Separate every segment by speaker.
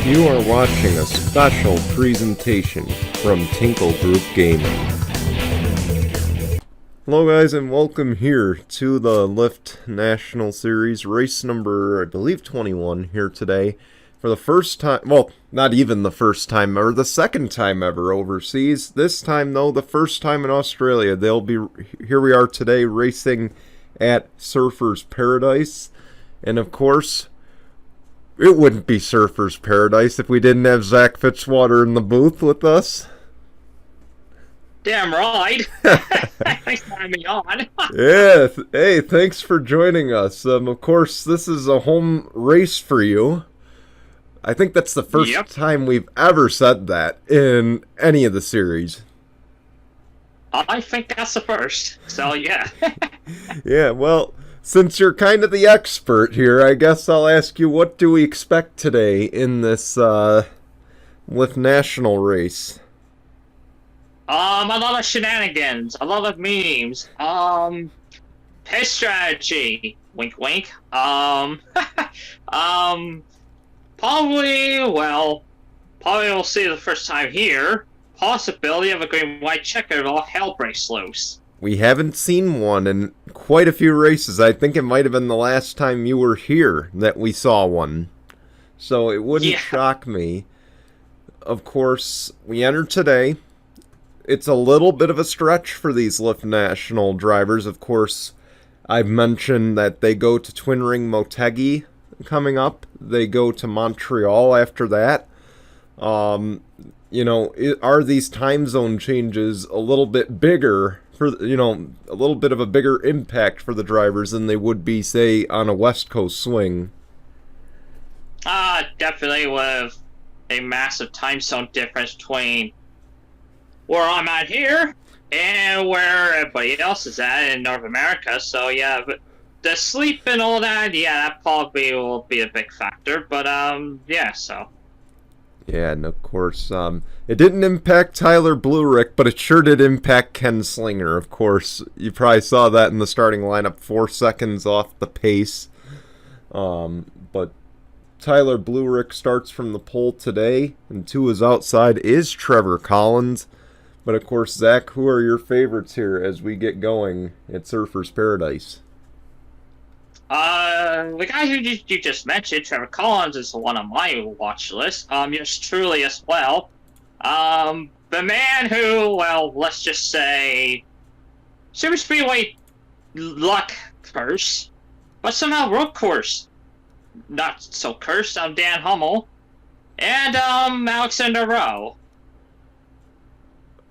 Speaker 1: You are watching a special presentation from Tinkle Group Gaming. Hello guys, and welcome here to the Lyft National Series, race number, I believe, 21 here today. For the first time, well, not even the first time ever, the second time ever overseas. This time, though, the first time in Australia. Here we are today racing at Surfers Paradise. And of course, it wouldn't be Surfers Paradise if we didn't have Zach Fitzwater in the booth with us.
Speaker 2: Damn right. Thanks for having me on.
Speaker 1: Yeah, hey, thanks for joining us. Of course, this is a home race for you. I think that's the first time we've ever said that in any of the series.
Speaker 2: I think that's the first, so yeah.
Speaker 1: Yeah, well, since you're kind of the expert here, I guess I'll ask you, what do we expect today in this Lyft National race?
Speaker 2: A lot of shenanigans, a lot of memes, pit strategy, wink wink, probably we'll see the first time here, possibility of a green white checker if all hell breaks loose.
Speaker 1: We haven't seen one in quite a few races. I think it might have been the last time you were here that we saw one. So it wouldn't shock me. Of course, we entered today. It's a little bit of a stretch for these Lyft National drivers. Of course, I've mentioned that they go to Twin Ring Motegi coming up. They go to Montreal after that. Are these time zone changes a little bit bigger for, a little bit of a bigger impact for the drivers than they would be, say, on a West Coast swing?
Speaker 2: Definitely with a massive time zone difference between where I'm at here and where everybody else is at in North America. So yeah, but the sleep and all that, that probably will be a big factor. But so.
Speaker 1: Yeah, and of course, it didn't impact Tyler Blurick, but it sure did impact Ken Slinger, of course. You probably saw that in the starting lineup, 4 seconds off the pace. But Tyler Blurick starts from the pole today, and to his outside is Trevor Collins. But of course, Zach, who are your favorites here as we get going at Surfers Paradise?
Speaker 2: The guy who you just mentioned, Trevor Collins, is the one on my watch list. Yours truly as well. The man who, let's just say, Super Speedway luck curse, but somehow road course not so cursed. Dan Hummel and Alexander Rowe.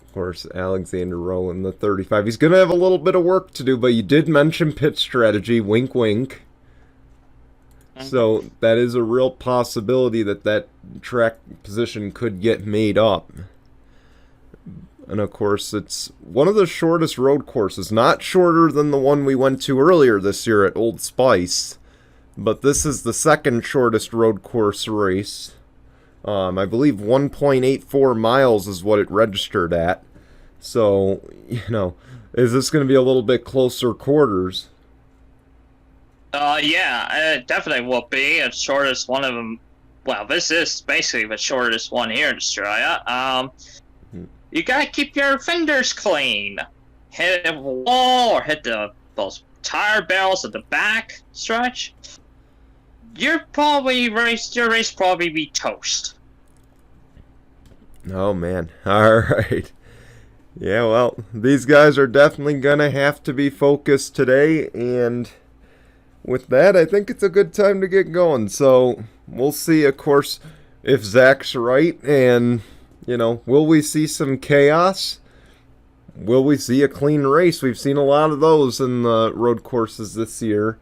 Speaker 1: Of course, Alexander Rowe in the 35. He's going to have a little bit of work to do, but you did mention pit strategy, wink wink. So that is a real possibility that track position could get made up. And of course, it's one of the shortest road courses, not shorter than the one we went to earlier this year at Old Spice, but this is the second shortest road course race. I believe 1.84 miles is what it registered at. So, is this going to be a little bit closer quarters?
Speaker 2: It definitely will be. It's shortest one of them. Well, this is basically the shortest one here in Australia. You gotta keep your fingers clean. Hit a wall or hit those tire barrels at the back stretch. Your race probably be toast.
Speaker 1: Oh, man. All right. Yeah, well, these guys are definitely going to have to be focused today, and with that, I think it's a good time to get going. So, we'll see, of course, if Zach's right, and, will we see some chaos? Will we see a clean race? We've seen a lot of those in the road courses this year,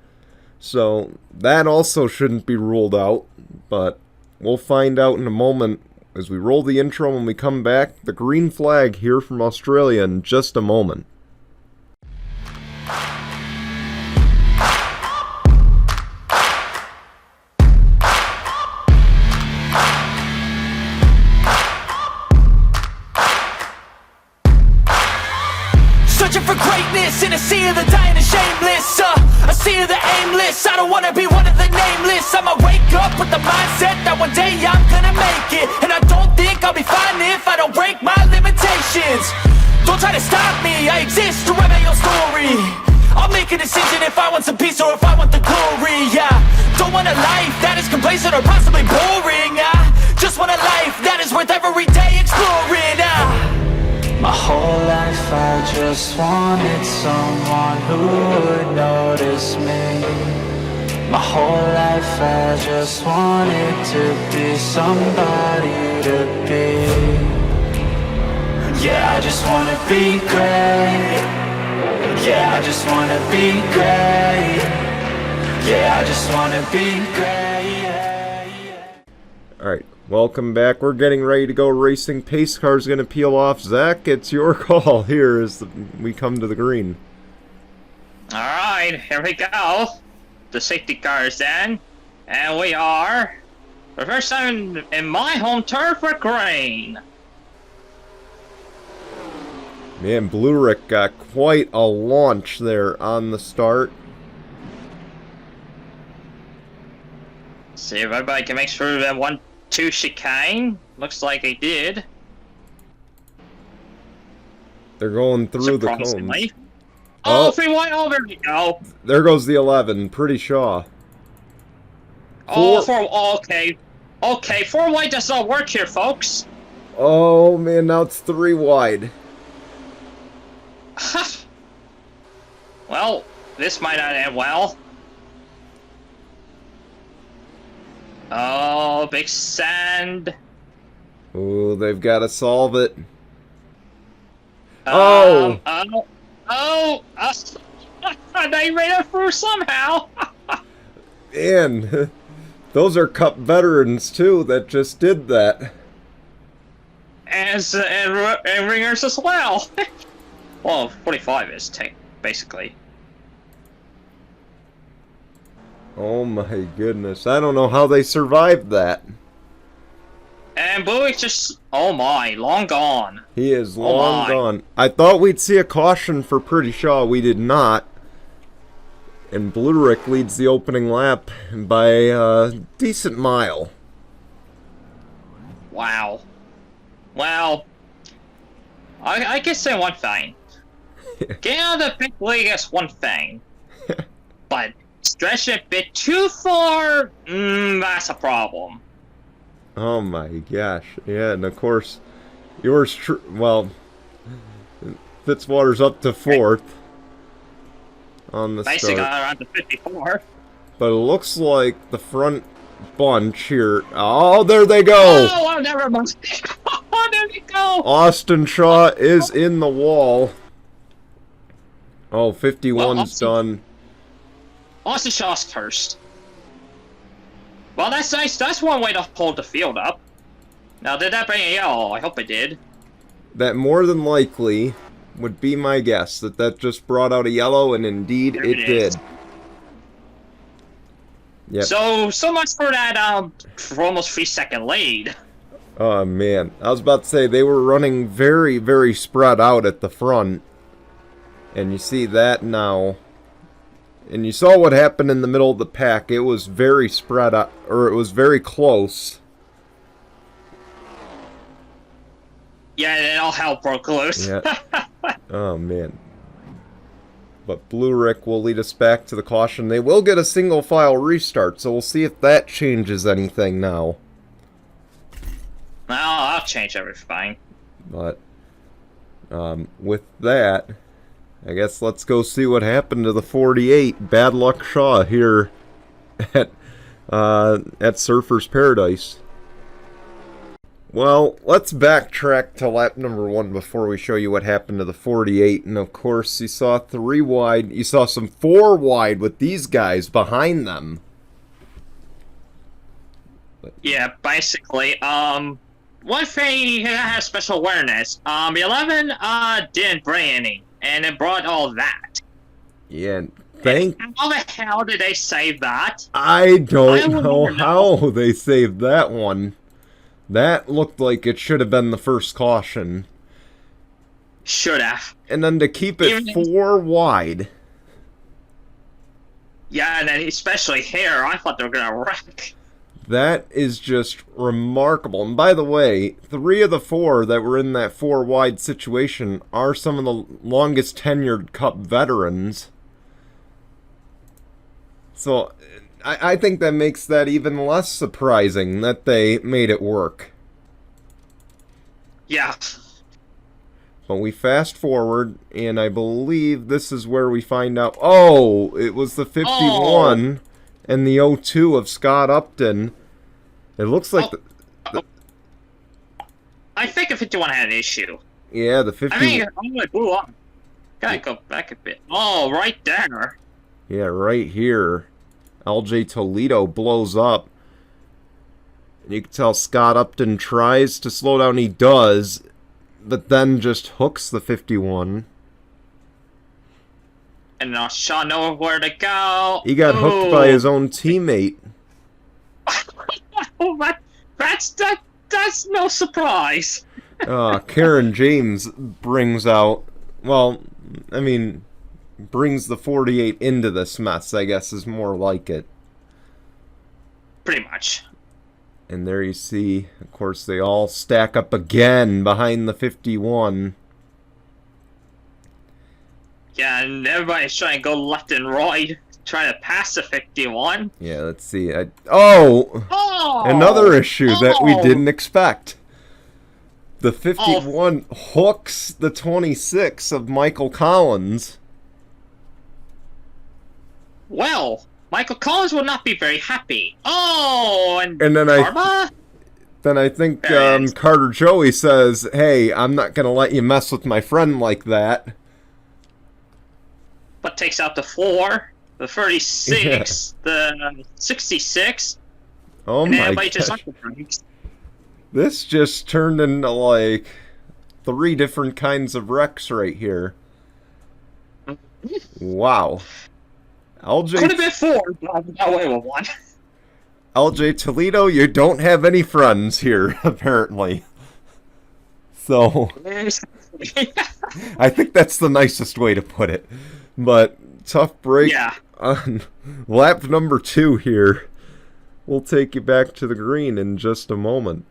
Speaker 1: so that also shouldn't be ruled out, but we'll find out in a moment. As we roll the intro, when we come back, the green flag here from Australia in just a moment.
Speaker 3: Searching for greatness in a sea of the dying and shameless, a sea of the aimless. I don't wanna be one of the nameless. I'ma wake up with the mindset that one day I'm gonna make it. And I don't think I'll be fine if I don't break my limitations. Don't try to stop me, I exist to write my own story. I'll make a decision if I want some peace or if I want the glory, yeah. Don't want a life that is complacent or possibly boring, just want a life that is worth every day exploring, My whole life I just wanted someone who would notice me. My whole life I just wanted to be somebody to be. Yeah, I just wanna be great. Yeah, I just wanna be great. Yeah, I just wanna be great.
Speaker 1: Alright, welcome back. We're getting ready to go racing. Pace car's gonna peel off. Zach, it's your call here as we come to the green.
Speaker 2: Alright, here we go. The safety cars then. And we are, for the first time in my home turf, for green.
Speaker 1: Man, Blue Rick got quite a launch there on the start.
Speaker 2: See if everybody can make sure that 1-2 chicane. Looks like they did.
Speaker 1: They're going through the cones.
Speaker 2: Surprisingly. Oh, 3-1. Oh, there we go.
Speaker 1: There goes the 11. Pretty Shaw.
Speaker 2: Oh, okay. Okay, 4 wide does not work here, folks.
Speaker 1: Oh, man, now it's 3 wide.
Speaker 2: Well, this might not end well. Oh, big sand.
Speaker 1: Oh, they've got to solve it. Oh!
Speaker 2: They made it through somehow.
Speaker 1: Man, those are Cup veterans, too, that just did that.
Speaker 2: And ringers as well. Well, 45 is basically.
Speaker 1: Oh my goodness, I don't know how they survived that.
Speaker 2: And Buick's just, oh my, long gone.
Speaker 1: He is long gone. I thought we'd see a caution for Pretty Shaw, we did not. And Blue Rick leads the opening lap by a decent mile.
Speaker 2: Wow. Well, I can say one thing. Getting out of the big league is one thing. But stretching it a bit too far, that's a problem.
Speaker 1: Oh my gosh. Yeah, and of course, yours, well, Fitzwater's up to 4th on the
Speaker 2: Basically
Speaker 1: start.
Speaker 2: around the 54.
Speaker 1: But it looks like the front bunch here. Oh, there they go!
Speaker 2: Oh, never mind. Oh, there we go!
Speaker 1: Austin Shaw is in the wall. Oh, 51's done.
Speaker 2: Austin Shaw's first. Well, that's nice. That's one way to hold the field up. Now, did that bring a yellow? I hope it did.
Speaker 1: That more than likely would be my guess, that just brought out a yellow, and indeed it did. Yep.
Speaker 2: So much for that, for almost 3-second lead.
Speaker 1: Oh, man. I was about to say, they were running very, very spread out at the front. And you see that now. And you saw what happened in the middle of the pack. It was very spread out, or it was very close.
Speaker 2: Yeah, and all hell broke loose.
Speaker 1: Yeah. Oh, man. But Blue Rick will lead us back to the caution. They will get a single file restart, so we'll see if that changes anything now.
Speaker 2: Well, I'll change everything.
Speaker 1: But, with that, I guess let's go see what happened to the 48. Bad Luck Shaw here at Surfer's Paradise. Well, let's backtrack to lap number 1 before we show you what happened to the 48. And of course, you saw 3 wide. You saw some 4 wide with these guys behind them.
Speaker 2: Yeah, basically, one thing has special awareness. 11, didn't bring any, and it brought all that.
Speaker 1: Yeah,
Speaker 2: How the hell did they save that?
Speaker 1: I don't know
Speaker 2: know.
Speaker 1: how they saved that one. That looked like it should have been the first caution.
Speaker 2: Should have.
Speaker 1: And then to keep it 4 wide.
Speaker 2: Yeah, and then especially here, I thought they were gonna wreck.
Speaker 1: That is just remarkable. And by the way, 3 of the 4 that were in that 4 wide situation are some of the longest tenured Cup veterans. So I think that makes that even less surprising that they made it work.
Speaker 2: Yeah.
Speaker 1: But we fast forward, and I believe this is where we find out, oh, it was the 51 and the 02 of Scott Upton. It looks like
Speaker 2: I think the 51 had an issue.
Speaker 1: yeah, the 50.
Speaker 2: I mean, I'm gonna blew up. Gotta go back a bit. Oh, right there.
Speaker 1: Yeah, right here. LJ Toledo blows up. And you can tell Scott Upton tries to slow down. He does, but then just hooks the 51.
Speaker 2: And now Sean knows where to go.
Speaker 1: He got hooked by his own teammate.
Speaker 2: That's no surprise.
Speaker 1: Karen James brings out, well, I mean, brings the 48 into this mess, I guess is more like it.
Speaker 2: Pretty much.
Speaker 1: And there you see, of course, they all stack up again behind the 51.
Speaker 2: Yeah, and everybody's trying to go left and right, trying to pass the 51.
Speaker 1: Yeah, let's see. Another issue that we didn't expect. The 51 hooks the 26 of Michael Collins.
Speaker 2: Well, Michael Collins will not be very happy. Oh, and
Speaker 1: then
Speaker 2: Karma?
Speaker 1: I think
Speaker 2: There it is.
Speaker 1: Carter Joey says, "Hey, I'm not gonna let you mess with my friend like that."
Speaker 2: But takes out the 4, the 36, the 66,
Speaker 1: Oh
Speaker 2: and
Speaker 1: my
Speaker 2: everybody just
Speaker 1: gosh.
Speaker 2: breaks.
Speaker 1: This just turned into like 3 different kinds of wrecks right here. Wow.
Speaker 2: Could have been 4, but I got away with 1.
Speaker 1: LJ Toledo, you don't have any friends here, apparently. So, I think that's the nicest way to put it. But, tough break
Speaker 2: Yeah.
Speaker 1: on lap number 2 here. We'll take you back to the green in just a moment.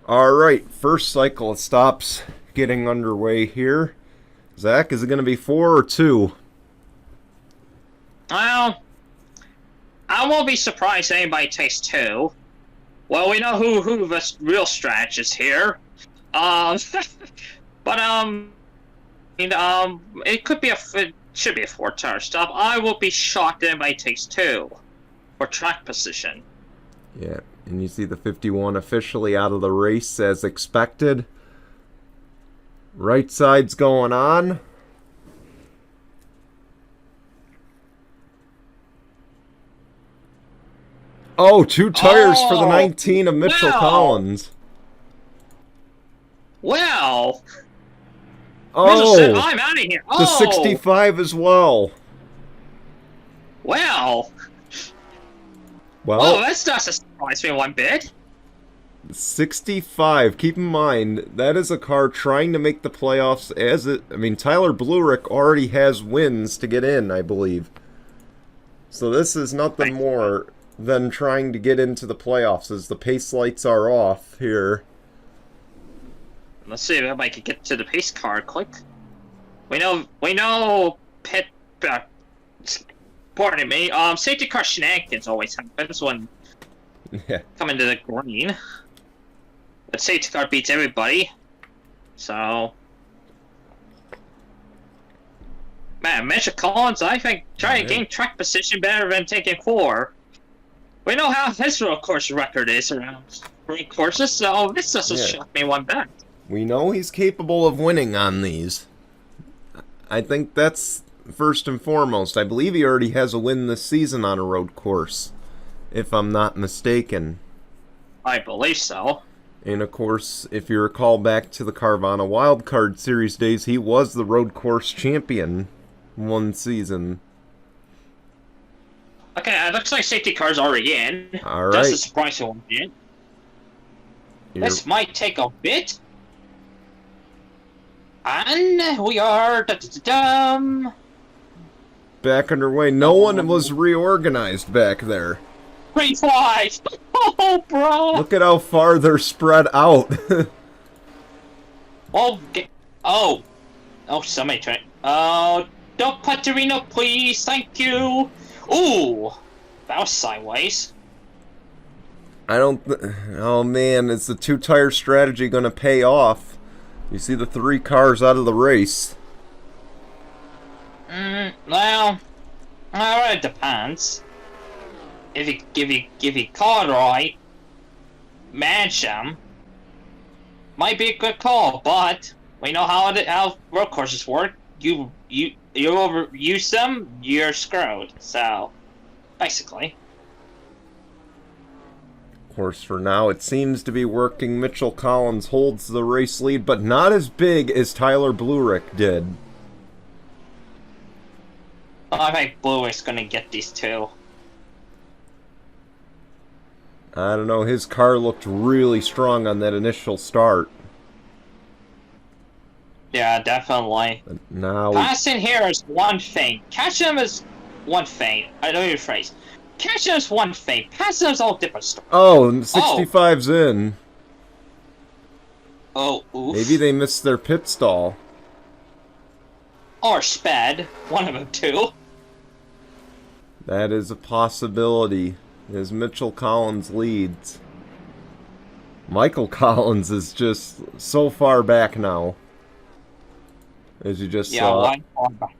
Speaker 1: Alright, first cycle of stops getting underway here. Zach, is it going to be 4 or 2?
Speaker 2: Well, I won't be surprised if anybody takes 2. Well, we know who the real strategist here. But it should be a 4-tire stop. I will be shocked if anybody takes 2 for track position.
Speaker 1: Yeah, and you see the 51 officially out of the race as expected. Right side's going on. Oh, 2 tires for the 19 of Mitchell
Speaker 2: wow.
Speaker 1: Collins.
Speaker 2: Well,
Speaker 1: Oh,
Speaker 2: said, I'm out of here.
Speaker 1: the 65 as well.
Speaker 2: Well,
Speaker 1: Well,
Speaker 2: that's not a surprise for me one bit.
Speaker 1: 65. Keep in mind, that is a car trying to make the playoffs as it... I mean, Tyler Blurick already has wins to get in, I believe. So this is nothing more than trying to get into the playoffs as the pace lights are off here.
Speaker 2: Let's see if I can get to the pace car quick. We know pit. Pardon me. Safety car shenanigans always happens when
Speaker 1: Yeah.
Speaker 2: coming to the green. The safety car beats everybody. So, man, Mitchell Collins, I think, trying to gain track position better than taking 4. We know how his road course record is around road courses, so this doesn't shock me one bit.
Speaker 1: We know he's capable of winning on these. I think that's first and foremost. I believe he already has a win this season on a road course, if I'm not mistaken.
Speaker 2: I believe so.
Speaker 1: And of course, if you recall back to the Carvana Wildcard Series days, he was the road course champion one season.
Speaker 2: Okay, it looks like safety car's already in.
Speaker 1: All
Speaker 2: That's a
Speaker 1: right.
Speaker 2: surprising one. This might take a bit. And we are
Speaker 1: Back underway. No one was reorganized back there.
Speaker 2: Green flags! Oh, bro!
Speaker 1: Look at how far they're spread out.
Speaker 2: Oh, somebody tried. Oh, don't put the Reno, please. Thank you. Ooh, that was sideways.
Speaker 1: I don't... Oh, man, is the two-tire strategy going to pay off? You see the 3 cars out of the race.
Speaker 2: Well, it depends. If you call it right, manage them, might be a good call, but we know how road courses work. You overuse them, you're screwed. So, basically.
Speaker 1: Of course, for now, it seems to be working. Mitchell Collins holds the race lead, but not as big as Tyler Blurick did.
Speaker 2: I think Blurick's gonna get these two.
Speaker 1: I don't know, his car looked really strong on that initial start.
Speaker 2: Yeah, definitely.
Speaker 1: But now...
Speaker 2: Passing here is one thing. Catching them is one thing. I know your phrase. Catching them is one thing. Passing them is all different story.
Speaker 1: Oh, 65's in.
Speaker 2: Oh, oof.
Speaker 1: Maybe they missed their pit stall.
Speaker 2: Or sped. One of them two.
Speaker 1: That is a possibility, as Mitchell Collins leads. Michael Collins is just so far back now, as you just saw.
Speaker 2: One back.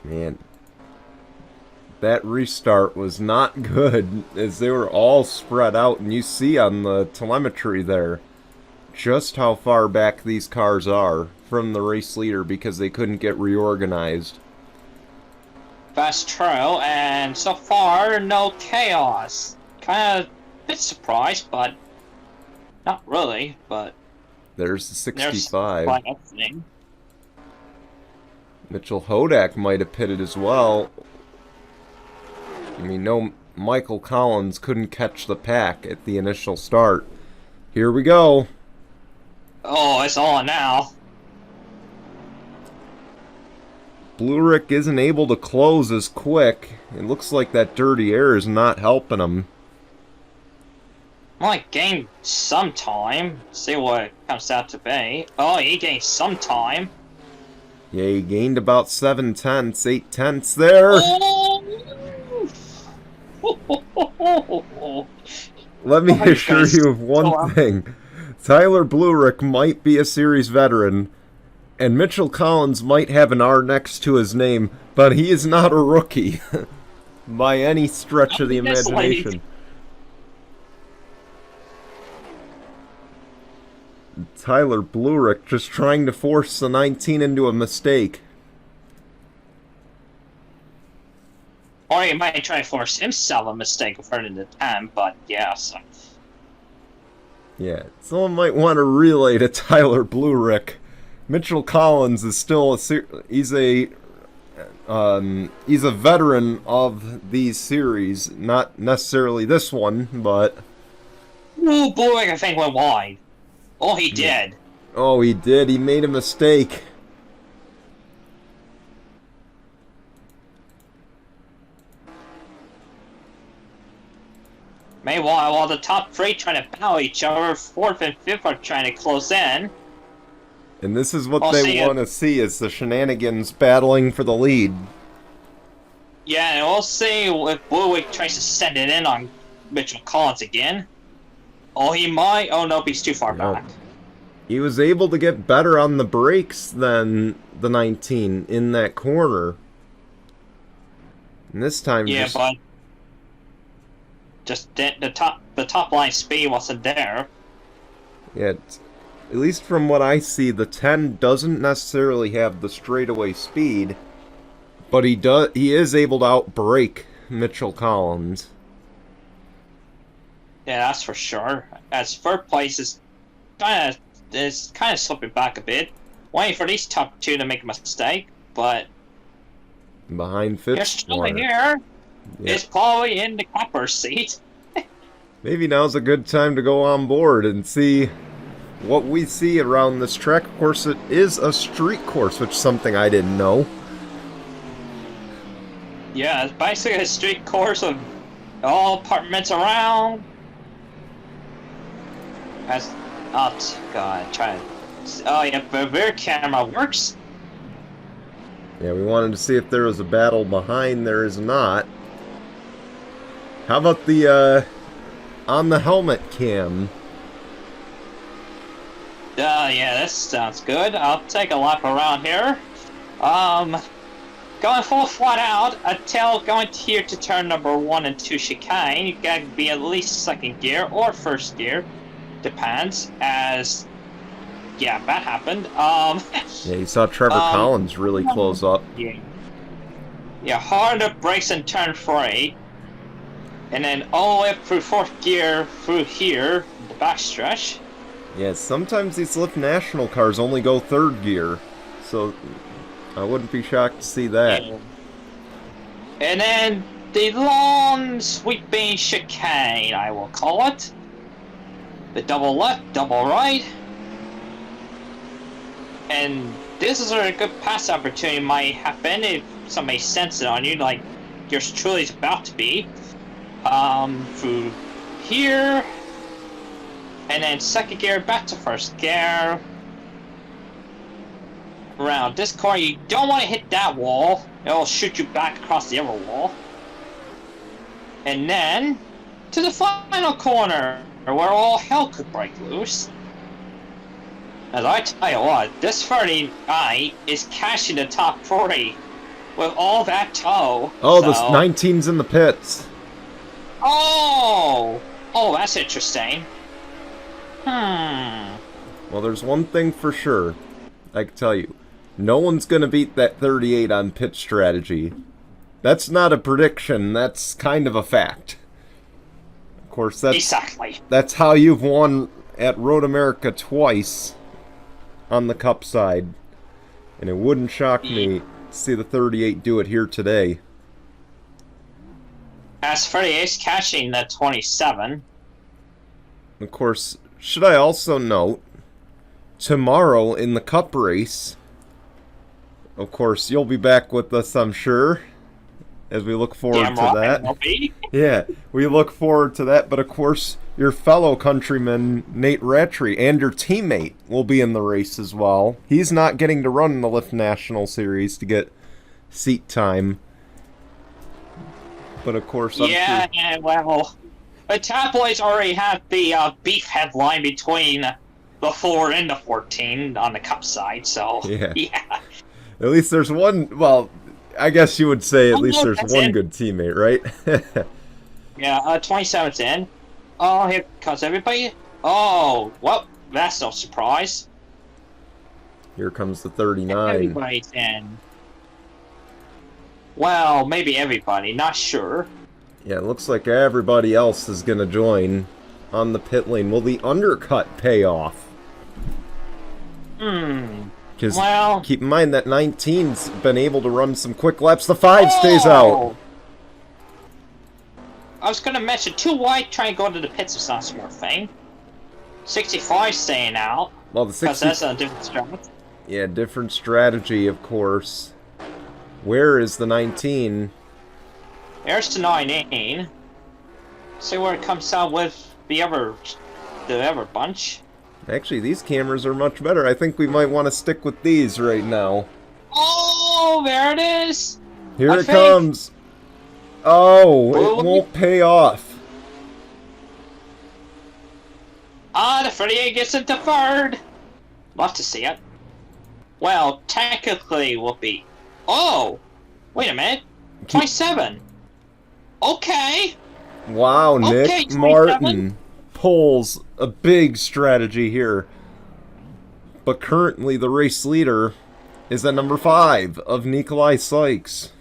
Speaker 1: Man, that restart was not good, as they were all spread out, and you see on the telemetry there just how far back these cars are from the race leader because they couldn't get reorganized.
Speaker 2: That's true, and so far, no chaos. Kind of a bit surprised, but not really, but...
Speaker 1: There's the 65.
Speaker 2: There's opening.
Speaker 1: Mitchell Hodak might have pitted as well. I mean, no, Michael Collins couldn't catch the pack at the initial start. Here we go.
Speaker 2: Oh, it's on now.
Speaker 1: Blurick isn't able to close as quick. It looks like that dirty air is not helping him.
Speaker 2: Might gain some time. See what it comes out to be. Oh, he gained some time.
Speaker 1: Yeah, he gained about 7 tenths, 8 tenths there.
Speaker 2: Oh!
Speaker 1: Let me
Speaker 2: Oh, you
Speaker 1: assure
Speaker 2: guys
Speaker 1: you of one thing. Tyler Blurick might be a series veteran, and Mitchell Collins might have an R next to his name, but he is not a rookie by any stretch of the imagination. Tyler Blurick just trying to force the 19 into a mistake.
Speaker 2: Or he might try to force himself a mistake of running the 10, but yeah, so.
Speaker 1: Yeah, someone might want to relay to Tyler Blurick. Mitchell Collins is still he's a veteran of these series, not necessarily this one, but...
Speaker 2: Ooh, Blurick, I think, went wide. Oh, he did.
Speaker 1: Oh, he did. He made a mistake.
Speaker 2: Meanwhile, while the top three trying to battle each other, fourth and fifth are trying to close in.
Speaker 1: And this is what they want to see, is the shenanigans battling for the lead.
Speaker 2: Yeah, and we'll see if Blurick tries to send it in on Mitchell Collins again. Oh, he might. Oh, nope, he's too far back.
Speaker 1: He was able to get better on the brakes than the 19 in that corner. And this time,
Speaker 2: yeah, but just the top line speed wasn't there.
Speaker 1: Yeah, at least from what I see, the 10 doesn't necessarily have the straightaway speed, but he is able to outbrake Mitchell Collins.
Speaker 2: Yeah, that's for sure. As third place is kind of slipping back a bit, waiting for these top two to make a mistake. But
Speaker 1: behind fifth,
Speaker 2: you're still here. It's probably in the capper seat.
Speaker 1: Maybe now's a good time to go on board and see what we see around this track. Of course, it is a street course, which is something I didn't know.
Speaker 2: Yeah, it's basically a street course of all apartments around. As God, try to. Oh yeah, the rear camera works.
Speaker 1: Yeah, we wanted to see if there was a battle behind. There is not. How about the on the helmet cam?
Speaker 2: Yeah, this sounds good. I'll take a lap around here. Going full flat out until going here to turn number 1 and 2 chicane, you gotta be at least second gear or first gear. Depends, as... Yeah, that happened.
Speaker 1: Yeah, you saw Trevor Collins really close up.
Speaker 2: Yeah. Yeah, hard up brakes in turn 3. And then all the way up through 4th gear through here, the backstretch.
Speaker 1: Yeah, sometimes these Lyft National cars only go 3rd gear, so I wouldn't be shocked to see that.
Speaker 2: And then the long sweeping chicane, I will call it. The double left, double right. And this is where a good pass opportunity might happen if somebody senses it on you, like yours truly is about to be. Through here. And then second gear back to first gear. Around this corner, you don't want to hit that wall. It'll shoot you back across the other wall. And then to the final corner, where all hell could break loose. As I tell you what, this Friday night is cashing the top 3 with all that tow.
Speaker 1: Oh,
Speaker 2: so...
Speaker 1: this 19's in the pits.
Speaker 2: Oh, that's interesting.
Speaker 1: Well, there's one thing for sure. I can tell you. No one's going to beat that 38 on pit strategy. That's not a prediction. That's kind of a fact. Of course, that's how you've won at Road America twice on the Cup side. And it wouldn't shock me to see the 38 do it here today.
Speaker 2: As 38's catching the 27.
Speaker 1: Of course, should I also note, tomorrow in the Cup race, of course, you'll be back with us, I'm sure, as we look forward to that. Yeah, we look forward to that, but of course, your fellow countryman, Nate Rattray, and your teammate will be in the race as well. He's not getting to run in the Lyft National Series to get seat time. But of course, I'm
Speaker 2: yeah,
Speaker 1: sure...
Speaker 2: well, the tabloids already have the beef headline between the 4 and the 14 on the Cup side, so yeah.
Speaker 1: At least there's one, well, I guess you would say at least there's one good teammate, right?
Speaker 2: Yeah, 27's in. Oh, here comes everybody. Oh, well, that's no surprise.
Speaker 1: Here comes the 39.
Speaker 2: Everybody's in. Well, maybe everybody, not sure.
Speaker 1: Yeah, it looks like everybody else is going to join on the pit lane. Will the undercut pay off? Because
Speaker 2: well,
Speaker 1: keep in mind that 19's been able to run some quick laps. The 5 stays out.
Speaker 2: I was going to mention, too wide trying to go into the pits is not a smart thing. 65 staying out.
Speaker 1: Well, the 60...
Speaker 2: Because that's a different strategy.
Speaker 1: Yeah, different strategy, of course. Where is the 19?
Speaker 2: There's the 19. See where it comes out with the other bunch.
Speaker 1: Actually, these cameras are much better. I think we might want to stick with these right now.
Speaker 2: Oh, there it is!
Speaker 1: Here it comes! Oh, it won't pay off.
Speaker 2: The 38 gets it deferred. Love to see it. Well, technically will be... Oh! Wait a minute. 27. Okay.
Speaker 1: Wow, Nick
Speaker 2: okay,
Speaker 1: Martin pulls a big strategy here. But currently the race leader is at number 5 of Nikolai Sykes.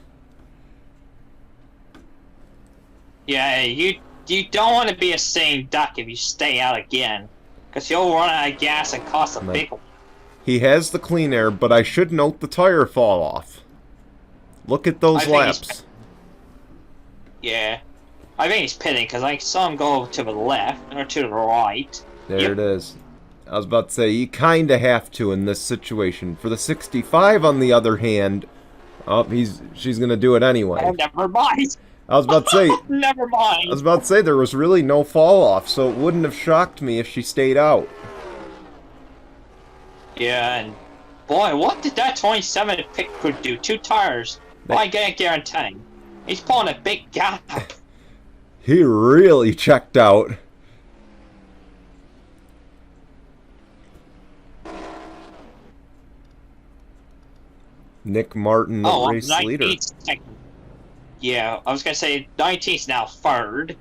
Speaker 2: Yeah, you don't want to be a sitting duck if you stay out again. Because you'll run out of gas and cost a big one.
Speaker 1: He has the clean air, but I should note the tire fall off. Look at those laps.
Speaker 2: Yeah. I think he's pitting, because I saw him go to the left, or to the right.
Speaker 1: There it is. I was about to say, you kind of have to in this situation. For the 65, on the other hand, oh, she's going to do it anyway.
Speaker 2: Oh, never mind.
Speaker 1: I was about to say,
Speaker 2: Never mind.
Speaker 1: there was really no fall off, so it wouldn't have shocked me if she stayed out.
Speaker 2: Yeah, and boy, what did that 27 pick could do? 2 tires. I can't guarantee. He's pulling a big gap.
Speaker 1: He really checked out. Nick Martin, the race leader.
Speaker 2: Yeah, I was gonna say 19's now 3rd.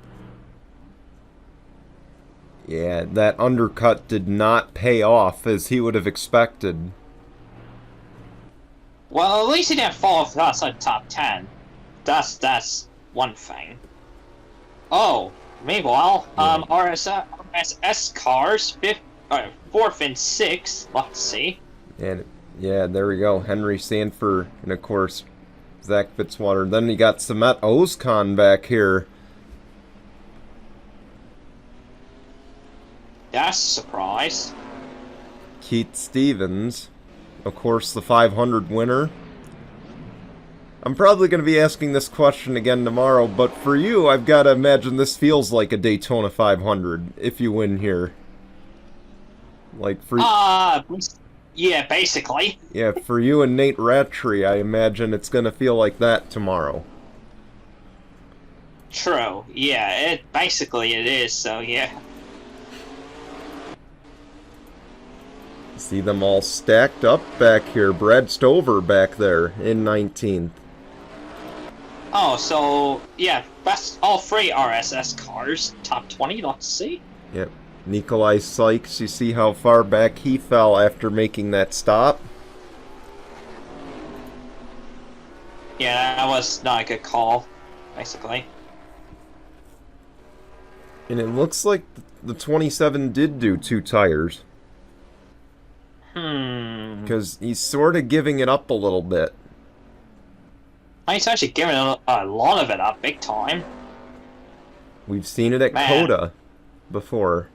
Speaker 1: Yeah, that undercut did not pay off as he would have expected.
Speaker 2: Well, at least he didn't fall off outside top 10. That's one thing. Oh, meanwhile, RSS cars, 4th and 6th. Let's see.
Speaker 1: And yeah, there we go. Henry Sanford, and of course, Zach Fitzwater. Then you got Samet Ozkan back here.
Speaker 2: That's a surprise.
Speaker 1: Keith Stevens, of course, the 500 winner. I'm probably going to be asking this question again tomorrow, but for you, I've got to imagine this feels like a Daytona 500 if you win here. Like for
Speaker 2: yeah, basically.
Speaker 1: Yeah, for you and Nate Rattray, I imagine it's going to feel like that tomorrow.
Speaker 2: True. Yeah, it is. So yeah.
Speaker 1: See them all stacked up back here. Brad Stover back there in 19th.
Speaker 2: Oh, so yeah, best all 3 RSS cars, top 20. Let's see.
Speaker 1: Yep. Nikolai Sykes, you see how far back he fell after making that stop?
Speaker 2: Yeah, that was not a good call, basically.
Speaker 1: And it looks like the 27 did do 2 tires. Because he's sort of giving it up a little bit.
Speaker 2: He's actually giving a lot of it up, big time.
Speaker 1: We've seen it at COTA before.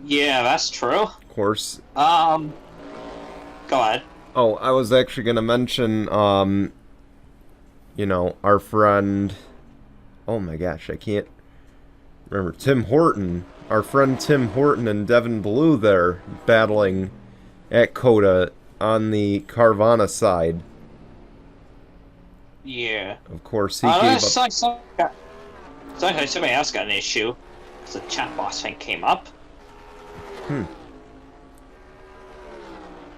Speaker 2: Yeah, that's true.
Speaker 1: Of course.
Speaker 2: Go ahead.
Speaker 1: Oh, I was actually going to mention, you know, our friend... Oh my gosh, I can't remember. Tim Horton. Our friend Tim Horton and Devin Blue there battling at COTA on the Carvana side.
Speaker 2: Yeah.
Speaker 1: Of course, he gave up...
Speaker 2: Somebody else got an issue. The chat box thing came up. When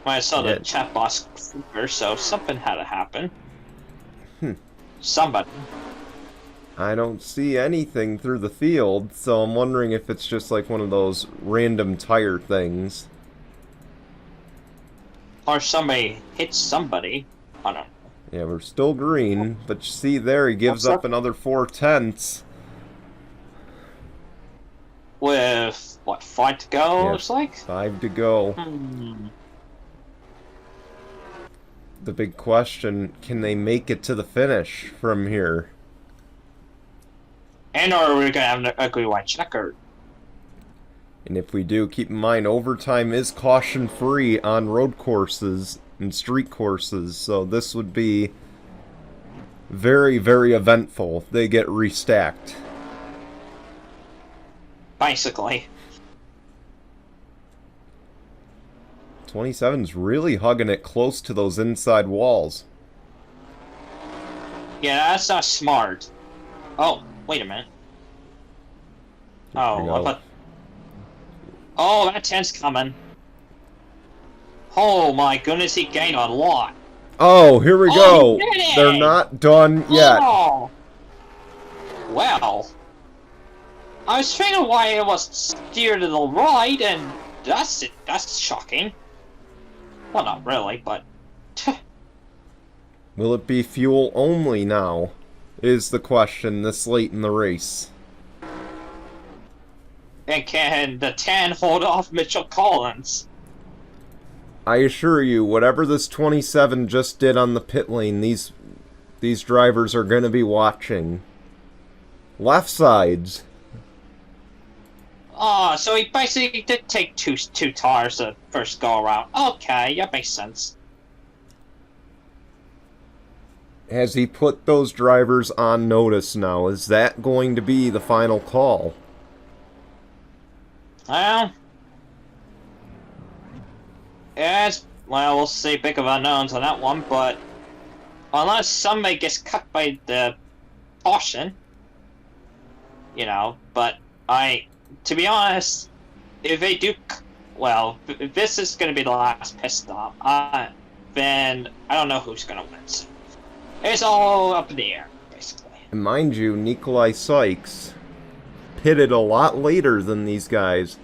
Speaker 2: I saw the chat box flicker, so something had to happen. Somebody.
Speaker 1: I don't see anything through the field, so I'm wondering if it's just like one of those random tire things.
Speaker 2: Or somebody hit somebody. I don't know.
Speaker 1: Yeah, we're still green, but you see there, he gives up another 4/10.
Speaker 2: With, what, 5 to go, looks like?
Speaker 1: 5 to go. The big question, can they make it to the finish from here?
Speaker 2: And or are we going to have an ugly white checker?
Speaker 1: And if we do, keep in mind, overtime is caution-free on road courses and street courses, so this would be very, very eventful if they get restacked.
Speaker 2: Basically.
Speaker 1: 27's really hugging it close to those inside walls.
Speaker 2: Yeah, that's not smart. Oh, wait a minute. Oh, but... Oh, that 10's coming. Oh my goodness, he gained a lot.
Speaker 1: Oh, here we go. They're not done yet.
Speaker 2: Oh. Well. I was thinking why it was steered to the right, and that's it. That's shocking. Well, not really, but...
Speaker 1: Will it be fuel only now? Is the question this late in the race.
Speaker 2: And can the 10 hold off Mitchell Collins?
Speaker 1: I assure you, whatever this 27 just did on the pit lane, these drivers are going to be watching. Left sides.
Speaker 2: Oh, so he basically did take two tires the first go around. Okay, that makes sense.
Speaker 1: Has he put those drivers on notice now? Is that going to be the final call?
Speaker 2: Well, well, we'll see. Big of unknowns on that one, but unless somebody gets cut by the caution, but to be honest, if they do, well, if this is going to be the last pit stop, then I don't know who's going to win. So it's all up in the air, basically.
Speaker 1: And mind you, Nikolai Sykes pitted a lot later than these guys.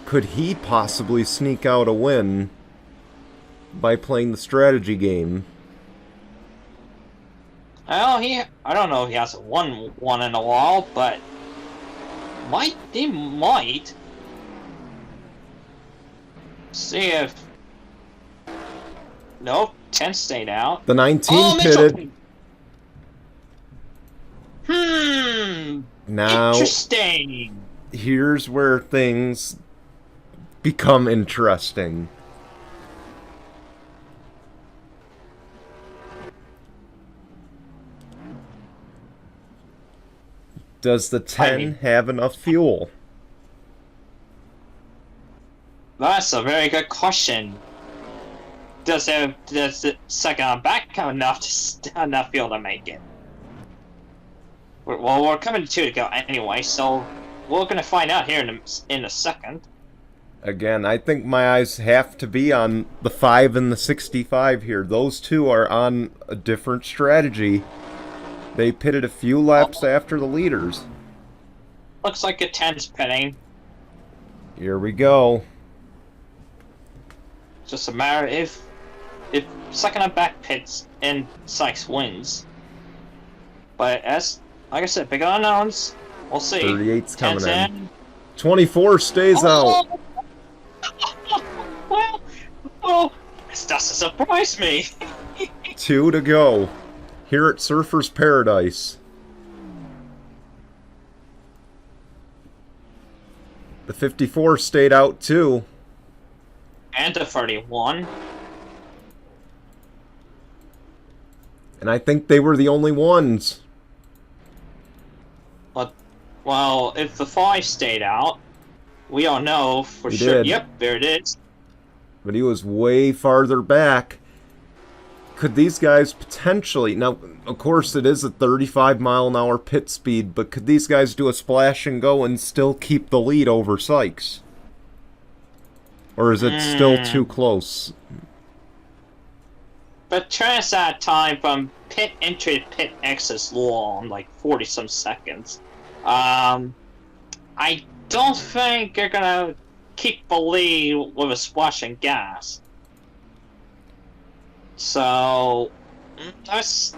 Speaker 1: Could he possibly sneak out a win by playing the strategy game?
Speaker 2: Well, I don't know if he hasn't won one in a while, but he might. See if... Nope, 10 stayed out.
Speaker 1: The 19 pitted. Now,
Speaker 2: interesting.
Speaker 1: Here's where things become interesting. Does the 10 have enough fuel?
Speaker 2: That's a very good question. Does the second back have enough fuel to make it? Well, we're coming to 2 to go anyway, so we're gonna find out here in a second.
Speaker 1: Again, I think my eyes have to be on the 5 and the 65 here. Those two are on a different strategy. They pitted a few laps after the leaders.
Speaker 2: Looks like a 10's pitting.
Speaker 1: Here we go.
Speaker 2: Just a matter if second and back pits and Sykes wins. But like I said, big unknowns. We'll see.
Speaker 1: 38's coming in. 24 stays out.
Speaker 2: Well, this doesn't surprise me.
Speaker 1: 2 to go. Here at Surfer's Paradise. The 54 stayed out too.
Speaker 2: And the 31.
Speaker 1: And I think they were the only ones.
Speaker 2: But, well, if the 5 stayed out, we all know for
Speaker 1: He
Speaker 2: sure.
Speaker 1: did.
Speaker 2: Yep, there it is.
Speaker 1: But he was way farther back. Could these guys potentially... Now, of course, it is a 35-mile-an-hour pit speed, but could these guys do a splash and go and still keep the lead over Sykes? Or is it still too close?
Speaker 2: But transit time from pit entry to pit exit is long, like 40-some seconds. I don't think you're gonna keep the lead with a splashing gas. So that's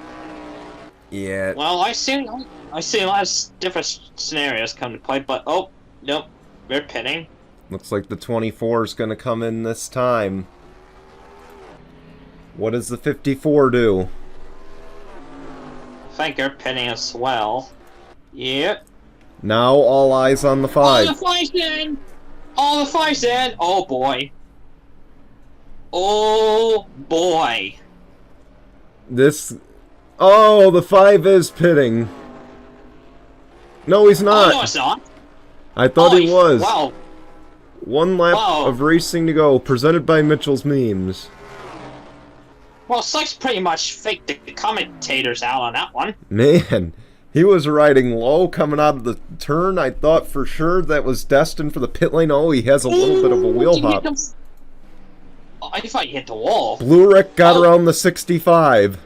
Speaker 1: Yeah.
Speaker 2: well, I see a lot of different scenarios come to play, but oh nope, they're pitting.
Speaker 1: Looks like the 24 is going to come in this time. What does the 54 do?
Speaker 2: I think they're pitting as well. Yep.
Speaker 1: Now all eyes on the 5.
Speaker 2: Oh, the 5's in! Oh, the 5's in! Oh boy. Oh boy.
Speaker 1: This... Oh, the 5 is pitting. No, he's
Speaker 2: Oh,
Speaker 1: not.
Speaker 2: no, it's not.
Speaker 1: I thought he was.
Speaker 2: Wow.
Speaker 1: 1 lap
Speaker 2: Wow.
Speaker 1: of racing to go, presented by Mitchell's Memes.
Speaker 2: Well, Sykes pretty much faked the commentators out on that one.
Speaker 1: Man, he was riding low coming out of the turn. I thought for sure that was destined for the pit lane. Oh, he has a little bit of a wheel hop.
Speaker 2: Oh, I thought you hit the wall.
Speaker 1: Blue Rick got around the 65.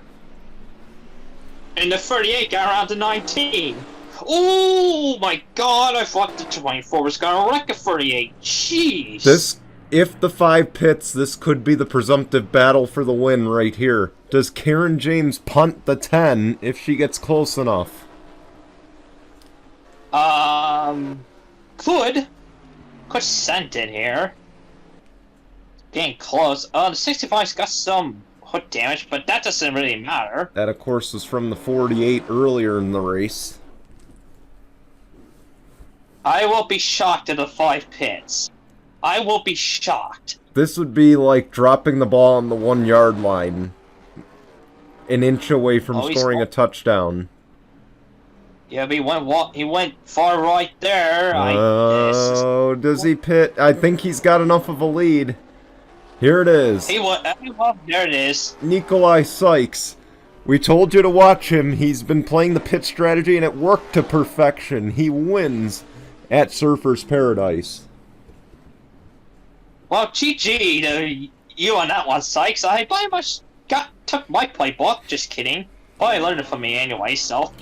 Speaker 2: And the 38 got around to 19. Oh my god, I thought the 24 was gonna wreck a 38. Jeez.
Speaker 1: This, if the 5 pits, this could be the presumptive battle for the win right here. Does Karen James punt the 10 if she gets close enough?
Speaker 2: Could send it here. Getting close. The 65's got some hook damage, but that doesn't really matter.
Speaker 1: That, of course, was from the 48 earlier in the race.
Speaker 2: I will be shocked at the 5 pits. I will be shocked.
Speaker 1: This would be like dropping the ball on the 1-yard line, an inch away from scoring a touchdown.
Speaker 2: Yeah, but he went far right there.
Speaker 1: Oh, does he pit? I think he's got enough of a lead. Here it is.
Speaker 2: There it is.
Speaker 1: Nikolai Sykes. We told you to watch him. He's been playing the pit strategy, and it worked to perfection. He wins at Surfer's Paradise.
Speaker 2: Well, GG to you on that one, Sykes. I pretty much took my playbook. Just kidding. Well, I learned it from me anyway, so.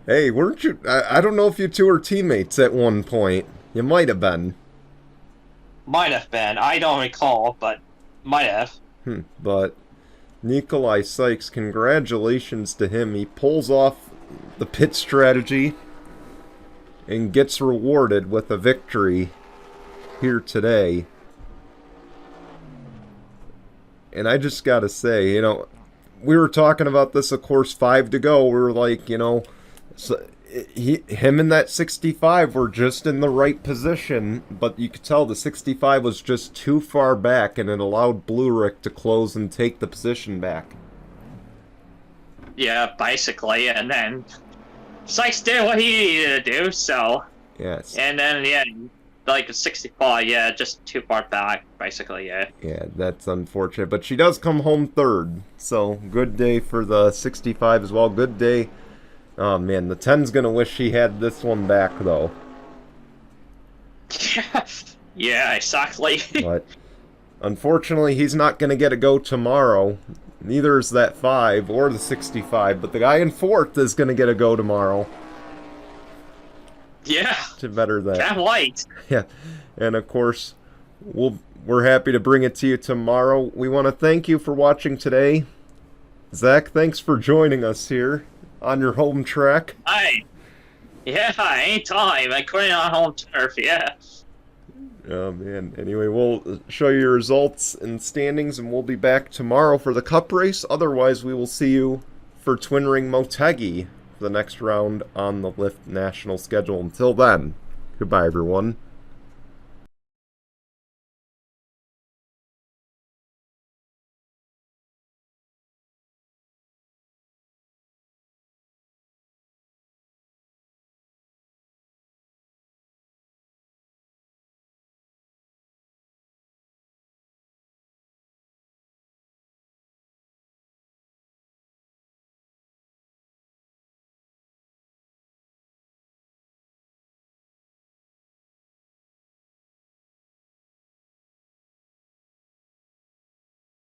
Speaker 1: Hey, weren't you... I don't know if you two were teammates at one point. You might have been.
Speaker 2: Might have been. I don't recall, but might have.
Speaker 1: But Nikolai Sykes, congratulations to him. He pulls off the pit strategy and gets rewarded with a victory here today. And I just gotta say, you know, we were talking about this, of course, 5 to go. We were like, you know, so him and that 65 were just in the right position, but you could tell the 65 was just too far back, and it allowed Blue Rick to close and take the position back.
Speaker 2: Yeah, basically, and then Sykes did what he needed to do, so.
Speaker 1: Yes.
Speaker 2: And then, yeah, like a 65, yeah, just too far back, basically, yeah.
Speaker 1: Yeah, that's unfortunate, but she does come home third, so good day for the 65 as well. Good day. Oh man, the 10's gonna wish he had this one back though.
Speaker 2: Yeah, exactly.
Speaker 1: But unfortunately, he's not gonna get a go tomorrow. Neither is that 5 or the 65, but the guy in 4th is gonna get a go tomorrow.
Speaker 2: Yeah.
Speaker 1: To better that.
Speaker 2: Can't wait.
Speaker 1: Yeah, and of course, we're happy to bring it to you tomorrow. We want to thank you for watching today. Zach, thanks for joining us here on your home track.
Speaker 2: Hi. Yeah, anytime. I quit on home turf, yeah.
Speaker 1: Oh man, anyway, we'll show you your results and standings, and we'll be back tomorrow for the cup race. Otherwise, we will see you for Twin Ring Motegi, the next round on the Lyft national schedule. Until then, goodbye everyone.